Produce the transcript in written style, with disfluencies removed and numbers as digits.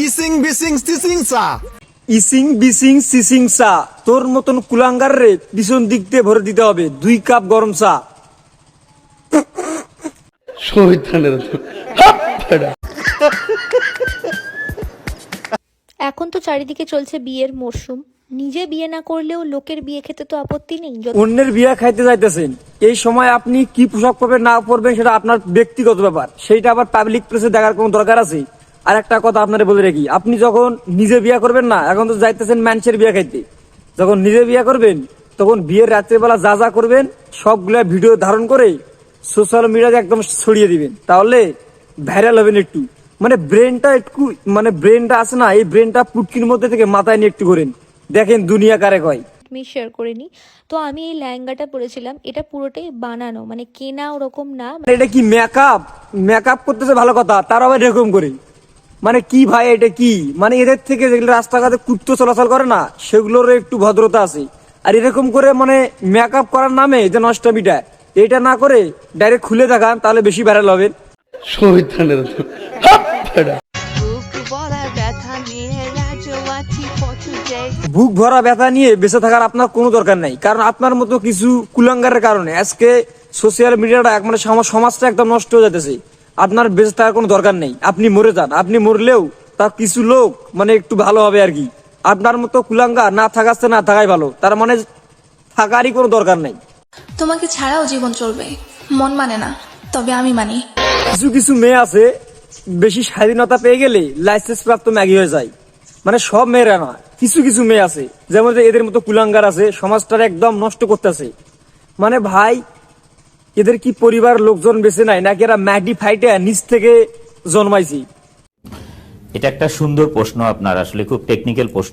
ইসিং বিসিং সিসিং সা। ইসিং বিসিং সিসিং চা, তোর মতন কুলাঙ্গার রে পিছন দিক দিয়ে ভরে দিতে হবে 2 কাপ গরম চা। এখন তো চারিদিকে চলছে বিয়ের মরশুম, নিজে বিয়ে না করলেও লোকের বিয়ে খেতে তো আপত্তি নেই। অন্যের বিয়ে খাইতে যাইতেছেন, এই সময় আপনি কি পোশাক পরবেন না পরবেন সেটা আপনার ব্যক্তিগত ব্যাপার, সেইটা আবার পাবলিক প্লেসে দেখার কোনো দরকার আছে? আর একটা কথা আপনারা বলে রাখি, আপনি যখন নিজে বিয়ে করবেন না, এখন তো যাইতেছেন মানুষের বিয়ে খাইতে, যখন নিজে বিয়ে করবেন তখন বিয়ের রাত্রেবেলা যা যা করবেন সবগুলা ভিডিও ধারণ করে সোশ্যাল মিডিয়াতে একদম ছড়িয়ে দিবেন, তাহলে ভাইরাল হবেন একটু। মানে ব্রেনটা আছে না, এই ব্রেনটা পুটকির মধ্যে থেকে মাথায় নিয়ে একটু করেন, দেখেন দুনিয়া কারে কয়। আমি শেয়ার করে নি, তো আমি এই লেহেঙ্গাটা পরেছিলাম, এটা পুরোটাই বানানো, মানে কেনা ওরকম না। এটা কি মেকআপ করতেছে ভালো কথা, তার আবার এরকম করে, মানে কি ভাই এটা কি? মানে এদের থেকে যেগুলো রাস্তাঘাটে কুত্তো চলাচল করে না, সেগুলোর একটু ভদ্রতা আছে, আর এরকম করে মানে মেকআপ করার নামে যে নষ্টামিটা, এটা না করে ডাইরেক্ট খুলে দেখান, তাহলে বেশি ভাইরাল হবে। বুক ভরা ব্যথা নিয়ে বেঁচে থাকার আপনার কোনো দরকার নাই, কারণ আপনার মতো কিছু কুলাঙ্গারের কারণে আজকে সোশ্যাল মিডিয়াটা মানে সমাজটা একদম নষ্ট হয়ে যাচ্ছে। আপনার বেঁচে থাকার কোনো দরকার নেই, আপনি মরে যান, আপনি মরলেও তার কিছু লোক মানে একটু ভালো হবে আর কি। আপনার মতো কুলাঙ্গার না থাকাচ্ছে না থাকাই ভালো, তার মানে থাকারই কোনো দরকার নেই। তোমাকে ছাড়াও জীবন চলবে, মন মানে না, তবে আমি মানি। কিছু কিছু মেয়ে আছে বেশি স্বাধীনতা পেয়ে গেলে লাইসেন্স প্রাপ্ত ম্যাগি হয়ে যায়, মানে সব মেয়েরা না, কিছু কিছু মেয়ে আছে যেমন যে এদের মতো কুলাঙ্গার আছে, সমাজটার একদম নষ্ট করতেছে। মানে ভাই, এদের কি পরিবার লোকজন বেঁচে নাই নাকি এরা ম্যাগি ফাইটে নিচ থেকে জন্মাইছি? এটা একটা সুন্দর প্রশ্ন আপনার, আসলে খুব টেকনিক্যাল প্রশ্ন।